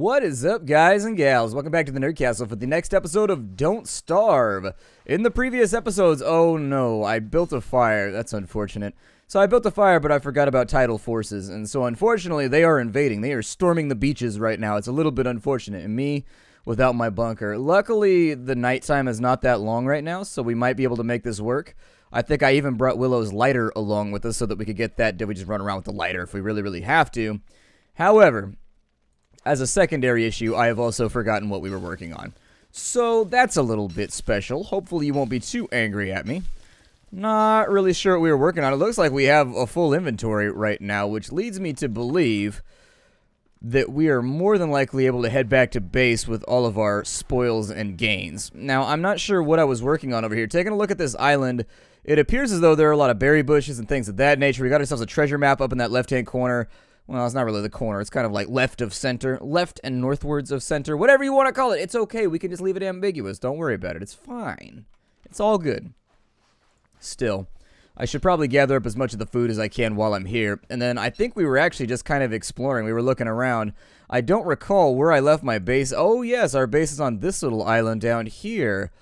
What is up, guys and gals? Welcome back to the Nerd Castle for the next episode of Don't Starve. In the previous episodes, oh no, I built a fire. That's unfortunate. So I built a fire, but I forgot about tidal forces, and so unfortunately they are invading. They are storming the beaches right now. It's a little bit unfortunate, and me without my bunker. Luckily, the nighttime is not that long right now, so we might be able to make this work. I think I even brought Willow's lighter along with us so that we could get that. Did we just run around with the lighter if we really have to? However, as a secondary issue, I have also forgotten what we were working on. So that's a little bit special. Hopefully you won't be too angry at me. Not really sure what we were working on. It looks like we have a full inventory right now, which leads me to believe that we are more than likely able to head back to base with all of our spoils and gains. Now, I'm not sure what I was working on over here. Taking a look at this island, it appears as though there are a lot of berry bushes and things of that nature. We got ourselves a treasure map up in that left-hand corner. Well, it's not really the corner. It's kind of like left of center. Left and northwards of center. Whatever you want to call it. It's okay. We can just leave it ambiguous. Don't worry about it. It's fine. It's all good. Still, I should probably gather up as much of the food as I can while I'm here. And then I think we were actually just kind of exploring. We were looking around. I don't recall where I left my base. Oh, yes. Our base is on this little island down here.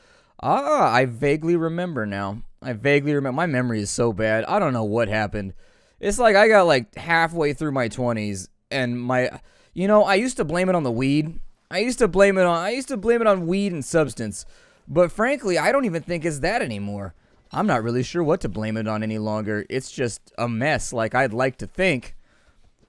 Ah, I vaguely remember now. I vaguely remember. My memory is so bad. I don't know what happened. It's like I got like halfway through my 20s and I used to blame it on the weed. I used to blame it on weed and substance. But frankly, I don't even think it's that anymore. I'm not really sure what to blame it on any longer. It's just a mess. Like, I'd like to think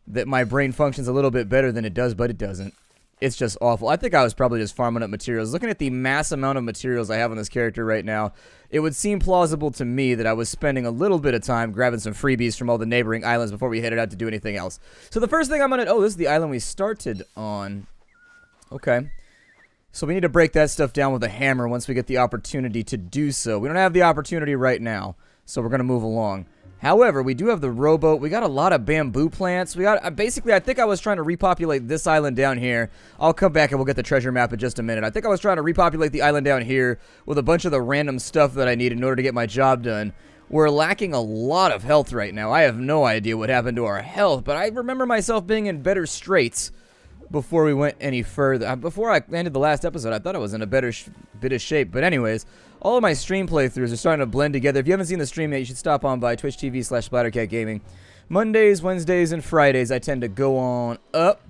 that my brain functions a little bit better than it does, but it doesn't. It's just awful. I think I was probably just farming up materials. Looking at the mass amount of materials I have on this character right now, it would seem plausible to me that I was spending a little bit of time grabbing some freebies from all the neighboring islands before we headed out to do anything else. So the first thing I'm going to... Oh, this is the island we started on. Okay. So we need to break that stuff down with a hammer once we get the opportunity to do so. We don't have the opportunity right now, so we're going to move along. However, we do have the rowboat. We got a lot of bamboo plants. We got basically, I think I was trying to repopulate this island down here. I'll come back and we'll get the treasure map in just a minute. I think I was trying to repopulate the island down here with a bunch of the random stuff that I need in order to get my job done. We're lacking a lot of health right now. I have no idea what happened to our health, but I remember myself being in better straits before we went any further. Before I ended the last episode, I thought I was in a better bit of shape. But anyways, all of my stream playthroughs are starting to blend together. If you haven't seen the stream yet, you should stop on by twitch.tv/SplatterCatGaming. Mondays, Wednesdays, and Fridays, I tend to go on up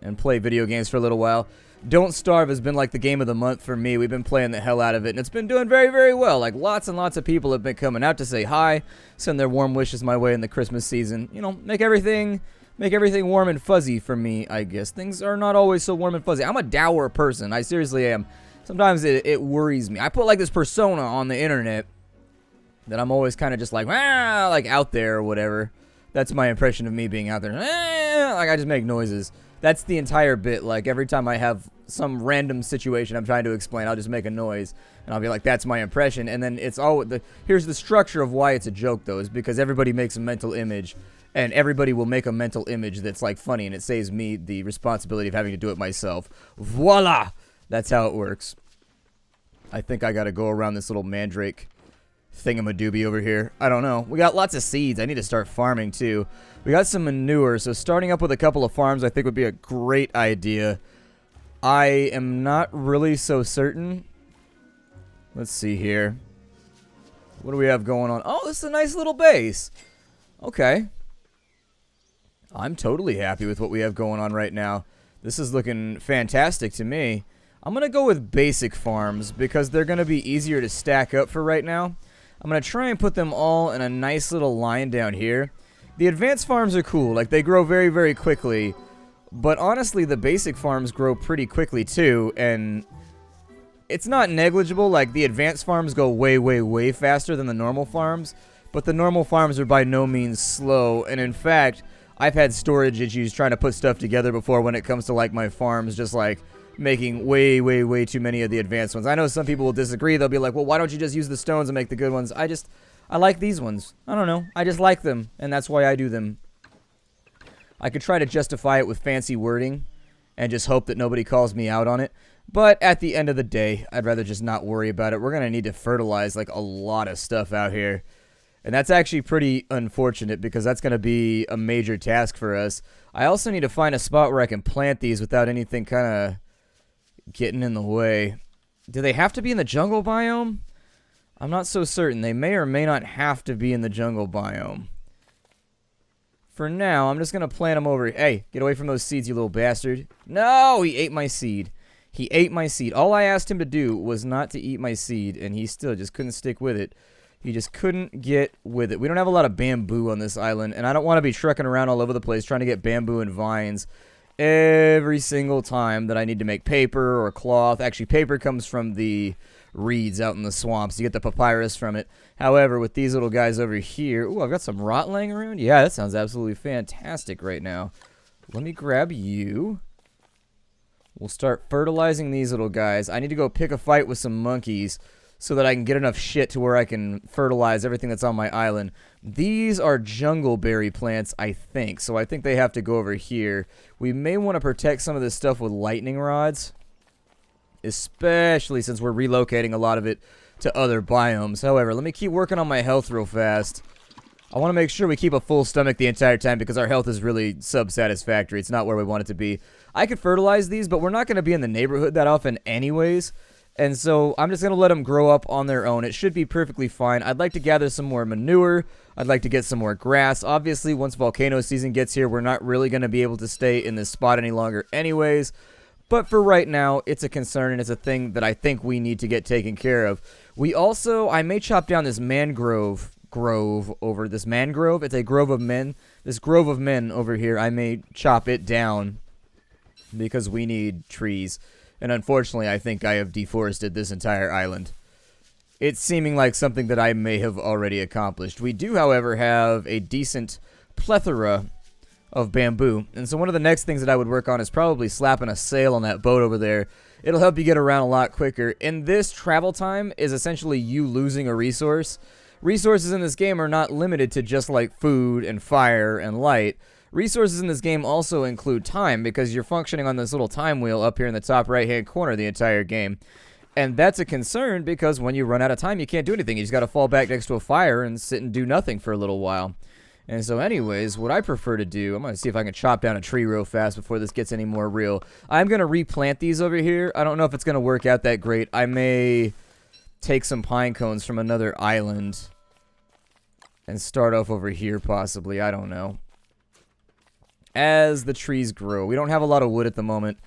and play video games for a little while. Don't Starve has been like the game of the month for me. We've been playing the hell out of it, and it's been doing very well. Like, lots and lots of people have been coming out to say hi, send their warm wishes my way in the Christmas season. You know, make everything warm and fuzzy for me, I guess. Things are not always so warm and fuzzy. I'm a dour person. I seriously am. Sometimes it worries me. I put like this persona on the internet that I'm always kind of just like out there or whatever. That's my impression of me being out there. Like, I just make noises. That's the entire bit. Like, every time I have some random situation I'm trying to explain, I'll just make a noise. And I'll be like, that's my impression. And then it's all... Here's the structure of why it's a joke, though, is because everybody makes a mental image. And everybody will make a mental image that's, like, funny. And it saves me the responsibility of having to do it myself. Voila! That's how it works. I think I gotta go around this little mandrake thingamadoobie over here. I don't know. We got lots of seeds. I need to start farming, too. We got some manure, so starting up with a couple of farms I think would be a great idea. I am not really so certain. Let's see here. What do we have going on? Oh, this is a nice little base. Okay. I'm totally happy with what we have going on right now. This is looking fantastic to me. I'm going to go with basic farms because they're going to be easier to stack up for right now. I'm going to try and put them all in a nice little line down here. The advanced farms are cool. Like, they grow very quickly. But honestly, the basic farms grow pretty quickly too. And it's not negligible. Like, the advanced farms go way faster than the normal farms. But the normal farms are by no means slow. And in fact, I've had storage issues trying to put stuff together before when it comes to, like, my farms. Just, like, making way too many of the advanced ones. I know some people will disagree. They'll be like, well, why don't you just use the stones and make the good ones? I like these ones. I don't know. I just like them, and that's why I do them. I could try to justify it with fancy wording and just hope that nobody calls me out on it. But at the end of the day, I'd rather just not worry about it. We're going to need to fertilize, like, a lot of stuff out here. And that's actually pretty unfortunate because that's going to be a major task for us. I also need to find a spot where I can plant these without anything kind of getting in the way. Do they have to be in the jungle biome? I'm not so certain. They may or may not have to be in the jungle biome. For now, I'm just going to plant them over. Hey, get away from those seeds, you little bastard. No, he ate my seed. He ate my seed. All I asked him to do was not to eat my seed, and he still just couldn't stick with it. He just couldn't get with it. We don't have a lot of bamboo on this island, and I don't want to be trekking around all over the place trying to get bamboo and vines every single time that I need to make paper or cloth. Actually, paper comes from the reeds out in the swamps. You get the papyrus from it. However, with these little guys over here... Ooh, I've got some rot laying around. Yeah, that sounds absolutely fantastic right now. Let me grab you. We'll start fertilizing these little guys. I need to go pick a fight with some monkeys so that I can get enough shit to where I can fertilize everything that's on my island. These are jungleberry plants, I think. So I think they have to go over here. We may want to protect some of this stuff with lightning rods, especially since we're relocating a lot of it to other biomes. However, let me keep working on my health real fast. I want to make sure we keep a full stomach the entire time because our health is really sub-satisfactory. It's not where we want it to be. I could fertilize these, but we're not going to be in the neighborhood that often anyways. And so I'm just going to let them grow up on their own. It should be perfectly fine. I'd like to gather some more manure. I'd like to get some more grass. Obviously, once volcano season gets here, we're not really going to be able to stay in this spot any longer anyways. But for right now, it's a concern and it's a thing that I think we need to get taken care of. We also, I may chop down this mangrove grove over this mangrove. It's a grove of men. This grove of men over here, I may chop it down because we need trees. And unfortunately, I think I have deforested this entire island. It's seeming like something that I may have already accomplished. We do, however, have a decent plethora of bamboo. And so one of the next things that I would work on is probably slapping a sail on that boat over there. It'll help you get around a lot quicker. And this travel time is essentially you losing a resource. Resources in this game are not limited to just like food and fire and light. Resources in this game also include time because you're functioning on this little time wheel up here in the top right-hand corner the entire game. And that's a concern because when you run out of time, you can't do anything. You just got to fall back next to a fire and sit and do nothing for a little while. And so anyways, what I prefer to do, I'm going to see if I can chop down a tree real fast before this gets any more real. I'm going to replant these over here. I don't know if it's going to work out that great. I may take some pine cones from another island and start off over here possibly. I don't know. As the trees grow. We don't have a lot of wood at the moment.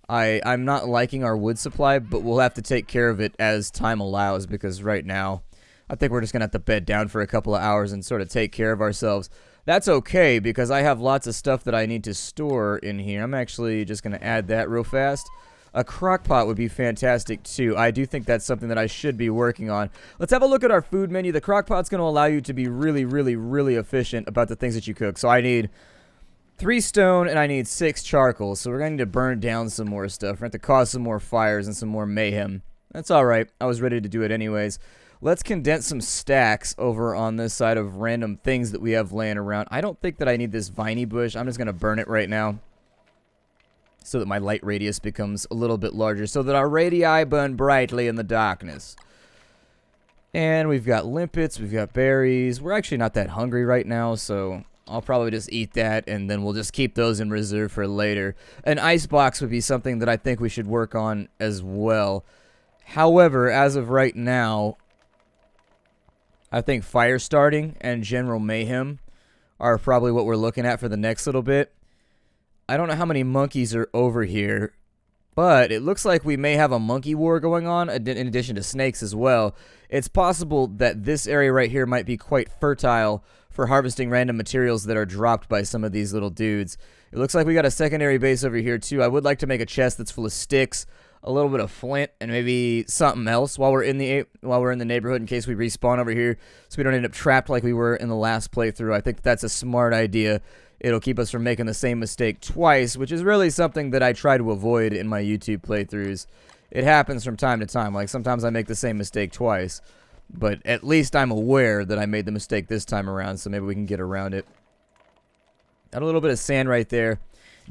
I'm not liking our wood supply, but we'll have to take care of it as time allows because right now I think we're just going to have to bed down for a couple of hours and sort of take care of ourselves. That's okay because I have lots of stuff that I need to store in here. I'm actually just going to add that real fast. A crock pot would be fantastic too. I do think that's something that I should be working on. Let's have a look at our food menu. The crock pot's going to allow you to be really, really, really efficient about the things that you cook. So I need 3 stone, and I need 6 charcoal, so we're going to need to burn down some more stuff. We're going to have to cause some more fires and some more mayhem. That's alright. I was ready to do it anyways. Let's condense some stacks over on this side of random things that we have laying around. I don't think that I need this viney bush. I'm just going to burn it right now so that my light radius becomes a little bit larger, so that our radii burn brightly in the darkness. And we've got limpets, we've got berries. We're actually not that hungry right now, so I'll probably just eat that, and then we'll just keep those in reserve for later. An ice box would be something that I think we should work on as well. However, as of right now, I think fire starting and general mayhem are probably what we're looking at for the next little bit. I don't know how many monkeys are over here, but it looks like we may have a monkey war going on in addition to snakes as well. It's possible that this area right here might be quite fertile for harvesting random materials that are dropped by some of these little dudes. It looks like we got a secondary base over here too. I would like to make a chest that's full of sticks, a little bit of flint, and maybe something else while we're in the neighborhood in case we respawn over here, so we don't end up trapped like we were in the last playthrough. I think that's a smart idea. It'll keep us from making the same mistake twice, which is really something that I try to avoid in my YouTube playthroughs. It happens from time to time. Like sometimes I make the same mistake twice. But at least I'm aware that I made the mistake this time around, so maybe we can get around it. Got a little bit of sand right there.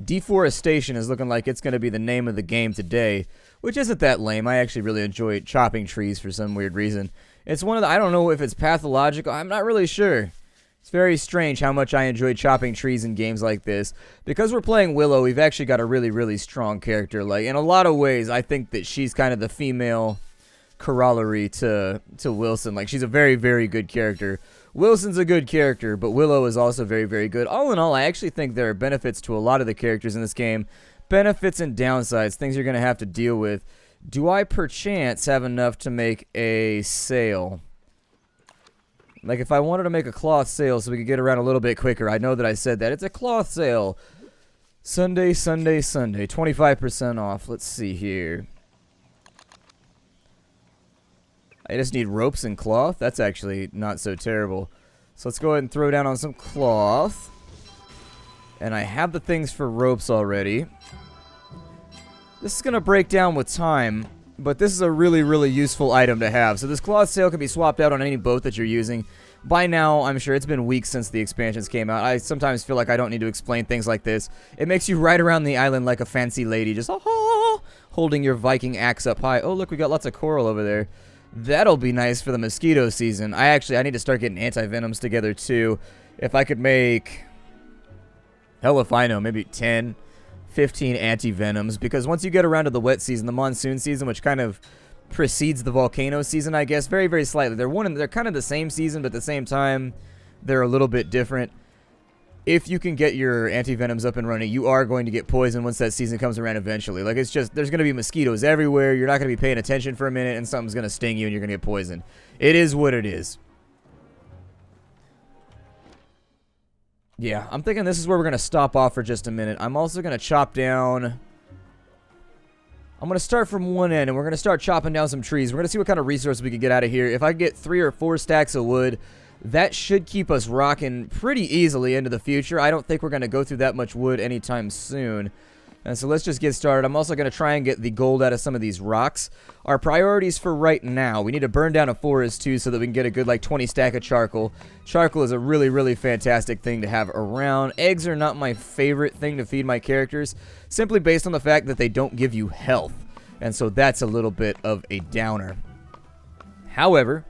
Deforestation is looking like it's going to be the name of the game today, which isn't that lame. I actually really enjoy chopping trees for some weird reason. It's one of the, I don't know if it's pathological. I'm not really sure. It's very strange how much I enjoy chopping trees in games like this. Because we're playing Willow, we've actually got a really, really strong character. Like, in a lot of ways, I think that she's kind of the female corollary to Wilson. Like, she's a very, very good character. Wilson's a good character, but Willow is also very, very good. All in all, I actually think there are benefits to a lot of the characters in this game. Benefits and downsides, things you're going to have to deal with. Do I perchance have enough to make a sail? Like, if I wanted to make a cloth sail so we could get around a little bit quicker, I know that I said that. It's a cloth sail. Sunday, Sunday, Sunday. 25% off. Let's see here. I just need ropes and cloth. That's actually not so terrible. So let's go ahead and throw down on some cloth. And I have the things for ropes already. This is going to break down with time, but this is a really, really useful item to have. So this cloth sail can be swapped out on any boat that you're using. By now, I'm sure it's been weeks since the expansions came out. I sometimes feel like I don't need to explain things like this. It makes you ride around the island like a fancy lady, just holding your Viking axe up high. Oh, look, we got lots of coral over there. That'll be nice for the mosquito season. I need to start getting anti-venoms together, too. If I could make, hell if I know, maybe 10, 15 anti-venoms. Because once you get around to the wet season, the monsoon season, which kind of precedes the volcano season, I guess, very, very slightly. They're kind of the same season, but at the same time, they're a little bit different. If you can get your anti-venoms up and running, you are going to get poisoned once that season comes around eventually. Like, it's just, there's going to be mosquitoes everywhere. You're not going to be paying attention for a minute, and something's going to sting you, and you're going to get poisoned. It is what it is. Yeah, I'm thinking this is where we're going to stop off for just a minute. I'm also going to chop down... I'm going to start from one end, and we're going to start chopping down some trees. We're going to see what kind of resources we can get out of here. If I get 3 or 4 stacks of wood, that should keep us rocking pretty easily into the future. I don't think we're going to go through that much wood anytime soon. And so let's just get started. I'm also going to try and get the gold out of some of these rocks. Our priorities for right now, we need to burn down a forest too so that we can get a good like 20 stack of charcoal. Charcoal is a really, really fantastic thing to have around. Eggs are not my favorite thing to feed my characters, simply based on the fact that they don't give you health. And so that's a little bit of a downer. However,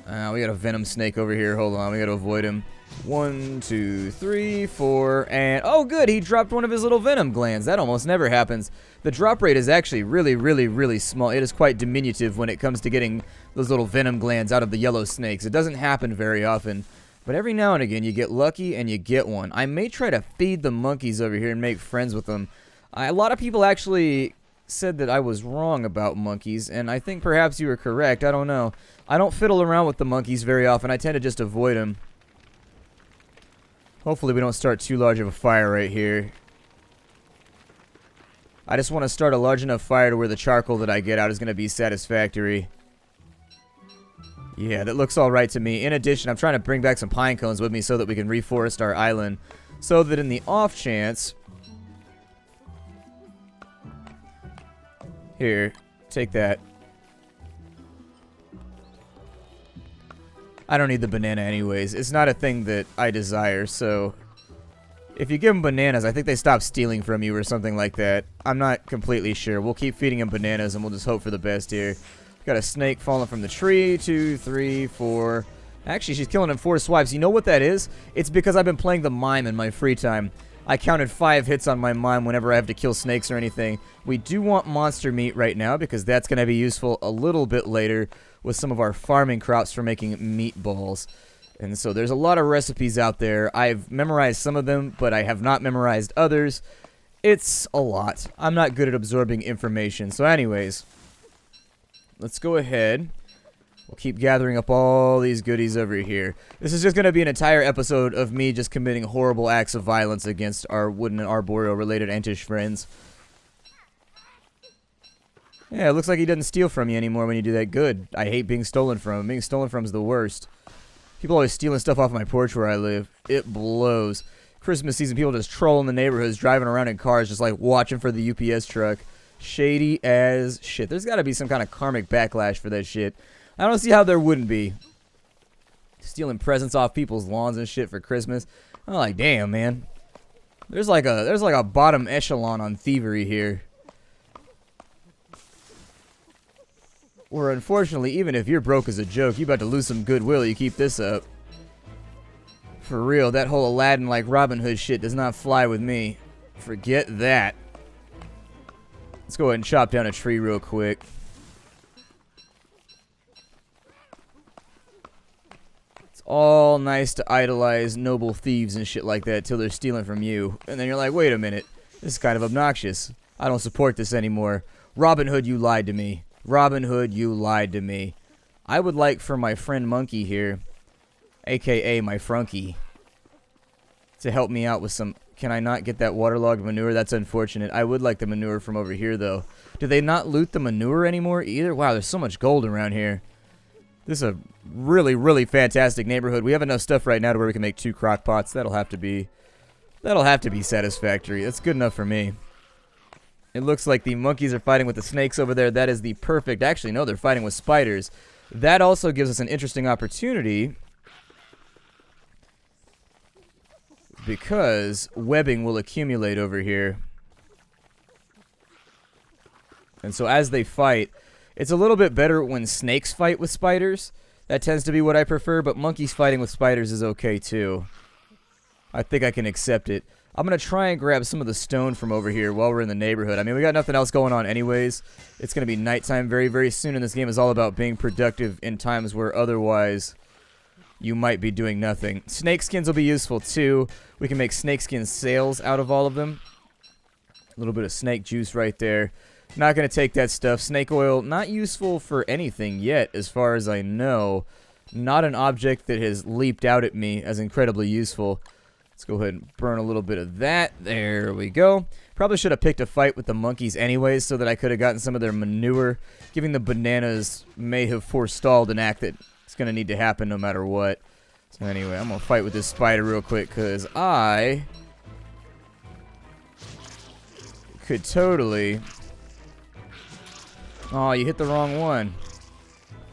we got a venom snake over here. Hold on, we got to avoid him. 1, 2, 3, 4, and oh good, he dropped one of his little venom glands. That almost never happens. The drop rate is actually really, really, really small. It is quite diminutive when it comes to getting those little venom glands out of the yellow snakes. It doesn't happen very often, but every now and again you get lucky and you get one. I may try to feed the monkeys over here and make friends with them. A lot of people actually said that I was wrong about monkeys, and I think perhaps you were correct. I don't know. I don't fiddle around with the monkeys very often. I tend to just avoid them. Hopefully we don't start too large of a fire right here. I just want to start a large enough fire to where the charcoal that I get out is going to be satisfactory. Yeah, that looks alright to me. In addition, I'm trying to bring back some pine cones with me so that we can reforest our island. So that in the off chance... Here, take that. I don't need the banana anyways. It's not a thing that I desire, so... If you give them bananas, I think they stop stealing from you or something like that. I'm not completely sure. We'll keep feeding them bananas and we'll just hope for the best here. Got a snake falling from the tree. 2, 3, 4... Actually, she's killing in 4 swipes. You know what that is? It's because I've been playing the mime in my free time. I counted 5 hits on my mime whenever I have to kill snakes or anything. We do want monster meat right now because that's going to be useful a little bit later with some of our farming crops for making meatballs. And so there's a lot of recipes out there. I've memorized some of them, but I have not memorized others. It's a lot. I'm not good at absorbing information. So anyways, let's go ahead. We'll keep gathering up all these goodies over here. This is just going to be an entire episode of me just committing horrible acts of violence against our wooden and arboreal-related entish friends. Yeah, it looks like he doesn't steal from you anymore when you do that. Good. I hate being stolen from. Being stolen from is the worst. People always stealing stuff off my porch where I live. It blows. Christmas season, people just trolling the neighborhoods, driving around in cars, just like watching for the UPS truck. Shady as shit. There's got to be some kind of karmic backlash for that shit. I don't see how there wouldn't be. Stealing presents off people's lawns and shit for Christmas. I'm like, damn, man. There's like a bottom echelon on thievery here. Where unfortunately, even if you're broke as a joke, you about to lose some goodwill. You keep this up. For real, that whole Aladdin-like Robin Hood shit does not fly with me. Forget that. Let's go ahead and chop down a tree real quick. It's all nice to idolize noble thieves and shit like that till they're stealing from you. And then you're like, wait a minute. This is kind of obnoxious. I don't support this anymore. Robin Hood, you lied to me. Robin Hood, you lied to me. I would like for my friend Monkey here, a.k.a. my Frunky, to help me out with some... Can I not get that waterlogged manure? That's unfortunate. I would like the manure from over here, though. Do they not loot the manure anymore either? Wow, there's so much gold around here. This is a really, really fantastic neighborhood. We have enough stuff right now to where we can make 2 crock pots. That'll have to be satisfactory. That's good enough for me. It looks like the monkeys are fighting with the snakes over there. That is the perfect... Actually, no, they're fighting with spiders. That also gives us an interesting opportunity... because webbing will accumulate over here. And so as they fight, it's a little bit better when snakes fight with spiders. That tends to be what I prefer, but monkeys fighting with spiders is okay too. I think I can accept it. I'm going to try and grab some of the stone from over here while we're in the neighborhood. I mean, we got nothing else going on anyways. It's going to be nighttime very, very soon, and this game is all about being productive in times where otherwise... you might be doing nothing. Snake skins will be useful too. We can make snake skin sails out of all of them. A little bit of snake juice right there. Not going to take that stuff. Snake oil, not useful for anything yet, as far as I know. Not an object that has leaped out at me as incredibly useful. Let's go ahead and burn a little bit of that. There we go. Probably should have picked a fight with the monkeys anyways, so that I could have gotten some of their manure. Giving the bananas may have forestalled an act that... it's going to need to happen no matter what. So anyway, I'm going to fight with this spider real quick because I could totally... oh, you hit the wrong one.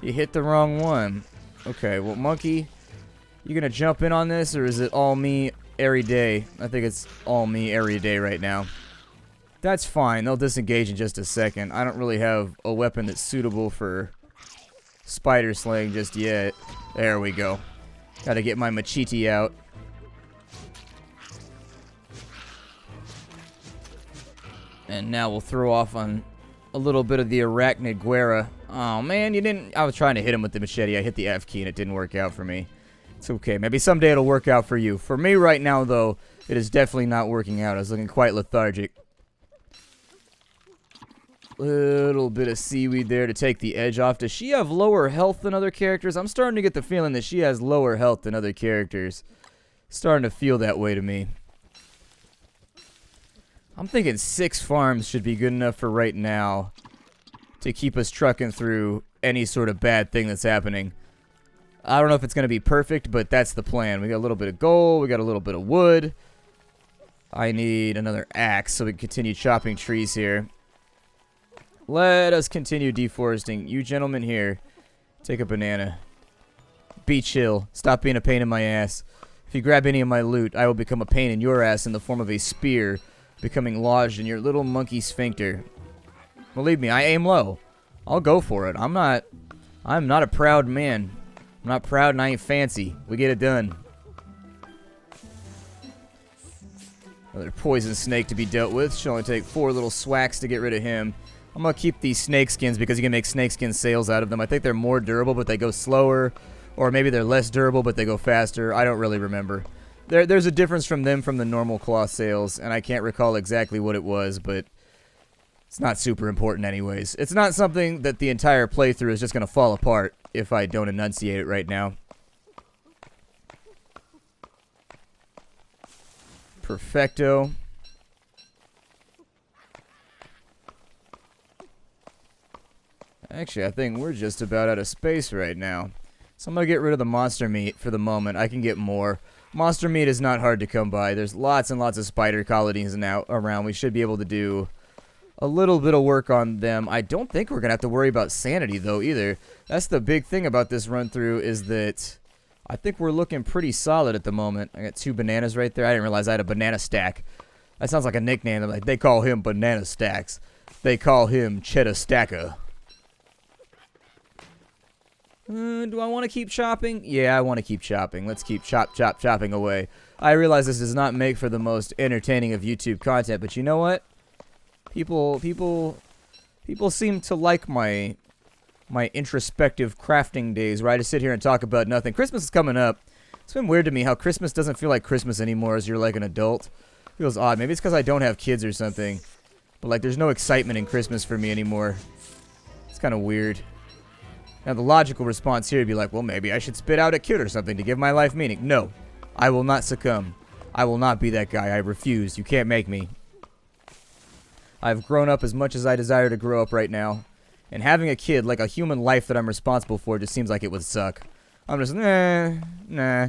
You hit the wrong one. Okay, well, monkey, you going to jump in on this or is it all me every day? I think it's all me every day right now. That's fine. They'll disengage in just a second. I don't really have a weapon that's suitable for... spider slaying just yet. There we go. Gotta get my machete out. And now we'll throw off on a little bit of the arachnid guerra. Oh man, you didn't... I was trying to hit him with the machete. I hit the F key and it didn't work out for me. It's okay. Maybe someday it'll work out for you. For me right now, though, it is definitely not working out. I was looking quite lethargic. Little bit of seaweed there to take the edge off. Does she have lower health than other characters? I'm starting to get the feeling that she has lower health than other characters. Starting to feel that way to me. I'm thinking 6 farms should be good enough for right now to keep us trucking through any sort of bad thing that's happening. I don't know if it's going to be perfect, but that's the plan. We got a little bit of gold. We got a little bit of wood. I need another axe so we can continue chopping trees here. Let us continue deforesting. You gentlemen here, take a banana. Be chill. Stop being a pain in my ass. If you grab any of my loot, I will become a pain in your ass in the form of a spear, becoming lodged in your little monkey sphincter. Believe me, I aim low. I'll go for it. I'm not a proud man. I'm not proud and I ain't fancy. We get it done. Another poison snake to be dealt with. Should only take 4 little swacks to get rid of him. I'm going to keep these snake skins because you can make snake skin sails out of them. I think they're more durable, but they go slower. Or maybe they're less durable, but they go faster. I don't really remember. There's a difference from them from the normal cloth sails, and I can't recall exactly what it was, but it's not super important anyways. It's not something that the entire playthrough is just going to fall apart if I don't enunciate it right now. Perfecto. Actually, I think we're just about out of space right now. So I'm going to get rid of the monster meat for the moment. I can get more. Monster meat is not hard to come by. There's lots and lots of spider colonies now around. We should be able to do a little bit of work on them. I don't think we're going to have to worry about sanity, though, either. That's the big thing about this run-through is that I think we're looking pretty solid at the moment. I got 2 bananas right there. I didn't realize I had a banana stack. That sounds like a nickname. Like, they call him Banana Stacks. They call him Cheddar Stacker. Do I want to keep chopping? Yeah, I want to keep chopping. Let's keep chopping away. I realize this does not make for the most entertaining of YouTube content, but you know what? People seem to like my introspective crafting days where I just sit here and talk about nothing. Christmas is coming up. It's been weird to me how Christmas doesn't feel like Christmas anymore as you're like an adult. It feels odd. Maybe it's because I don't have kids or something. But like there's no excitement in Christmas for me anymore. It's kind of weird. Now, the logical response here would be like, well, maybe I should spit out a kid or something to give my life meaning. No, I will not succumb. I will not be that guy. I refuse. You can't make me. I've grown up as much as I desire to grow up right now. And having a kid, like a human life that I'm responsible for, just seems like it would suck. I'm just, nah.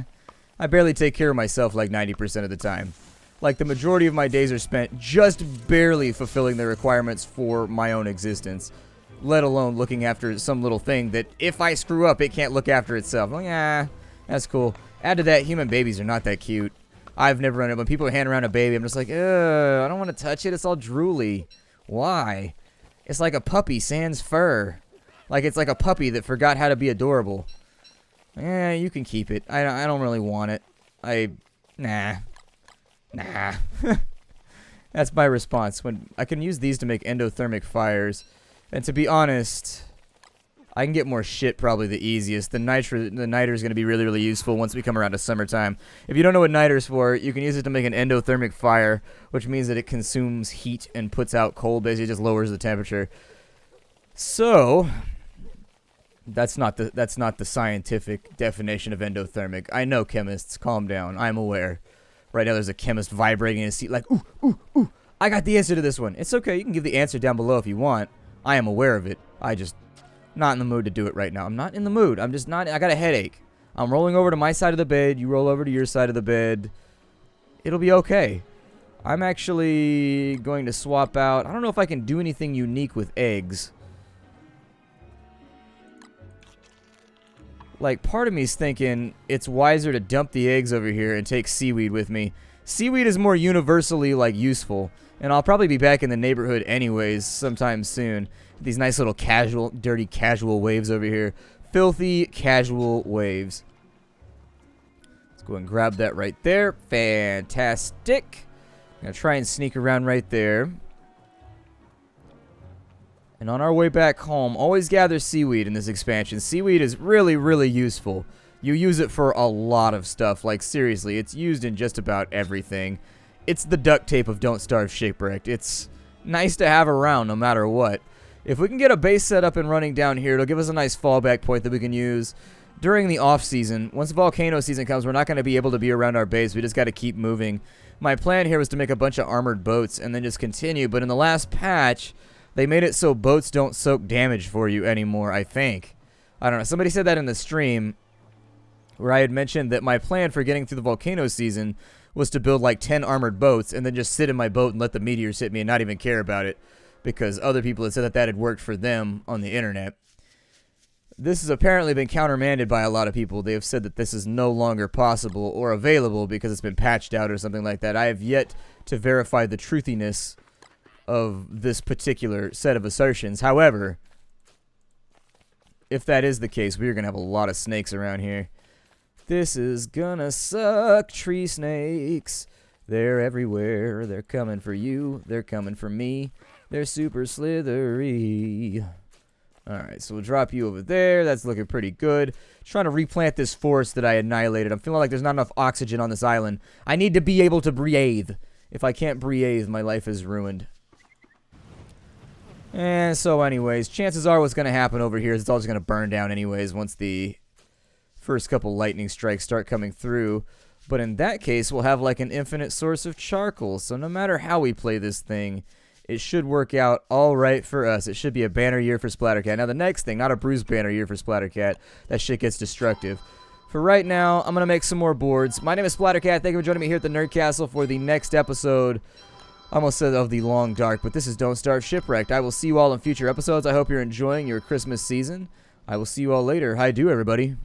I barely take care of myself like 90% of the time. Like, the majority of my days are spent just barely fulfilling the requirements for my own existence. Let alone looking after some little thing that if I screw up, it can't look after itself. I'm like, yeah, that's cool. Add to that, human babies are not that cute. I've never run it. When people hand around a baby, I'm just like, I don't want to touch it. It's all drooly. Why? It's like a puppy sans fur. Like it's like a puppy that forgot how to be adorable. Yeah, you can keep it. I don't really want it. Nah. That's my response. When I can use these to make endothermic fires. And to be honest, I can get more shit probably the easiest. The niter is going to be really, really useful once we come around to summertime. If you don't know what niter is for, you can use it to make an endothermic fire, which means that it consumes heat and puts out cold. Basically, it just lowers the temperature. So, that's not the scientific definition of endothermic. I know chemists. Calm down. I'm aware. Right now, there's a chemist vibrating in his seat like, ooh. I got the answer to this one. It's okay. You can give the answer down below if you want. I am aware of it. I just not in the mood to do it right now. I'm not in the mood. I'm just not. I got a headache. I'm rolling over to my side of the bed. You roll over to your side of the bed. It'll be okay. I'm actually going to swap out. I don't know if I can do anything unique with eggs. Like, part of me is thinking it's wiser to dump the eggs over here and take seaweed with me. Seaweed is more universally, like, useful. And I'll probably be back in the neighborhood anyways sometime soon. These nice little casual, dirty casual waves over here. Filthy casual waves. Let's go and grab that right there. Fantastic. I'm going to try and sneak around right there. And on our way back home, always gather seaweed in this expansion. Seaweed is really, really useful. You use it for a lot of stuff. Like, seriously, it's used in just about everything. It's the duct tape of Don't Starve Shipwrecked. It's nice to have around no matter what. If we can get a base set up and running down here, it'll give us a nice fallback point that we can use during the off-season. Once volcano season comes, we're not going to be able to be around our base. We just got to keep moving. My plan here was to make a bunch of armored boats and then just continue. But in the last patch, they made it so boats don't soak damage for you anymore, I think. I don't know. Somebody said that in the stream where I had mentioned that my plan for getting through the volcano season was to build like 10 armored boats and then just sit in my boat and let the meteors hit me and not even care about it because other people had said that that had worked for them on the internet. This has apparently been countermanded by a lot of people. They have said that this is no longer possible or available because it's been patched out or something like that. I have yet to verify the truthiness of this particular set of assertions. However, if that is the case, we are going to have a lot of snakes around here. This is gonna suck, tree snakes. They're everywhere. They're coming for you. They're coming for me. They're super slithery. Alright, so we'll drop you over there. That's looking pretty good. Trying to replant this forest that I annihilated. I'm feeling like there's not enough oxygen on this island. I need to be able to breathe. If I can't breathe, my life is ruined. And so anyways, chances are what's going to happen over here is it's all just going to burn down anyways once the first couple lightning strikes start coming through. But in that case, we'll have like an infinite source of charcoal. So no matter how we play this thing, it should work out all right for us. It should be a banner year for Splattercat. Now the next thing, not a bruised banner year for Splattercat. That shit gets destructive. For right now, I'm going to make some more boards. My name is Splattercat. Thank you for joining me here at the Nerd Castle for the next episode. I almost said of the Long Dark, but this is Don't Starve Shipwrecked. I will see you all in future episodes. I hope you're enjoying your Christmas season. I will see you all later. Hi do, everybody.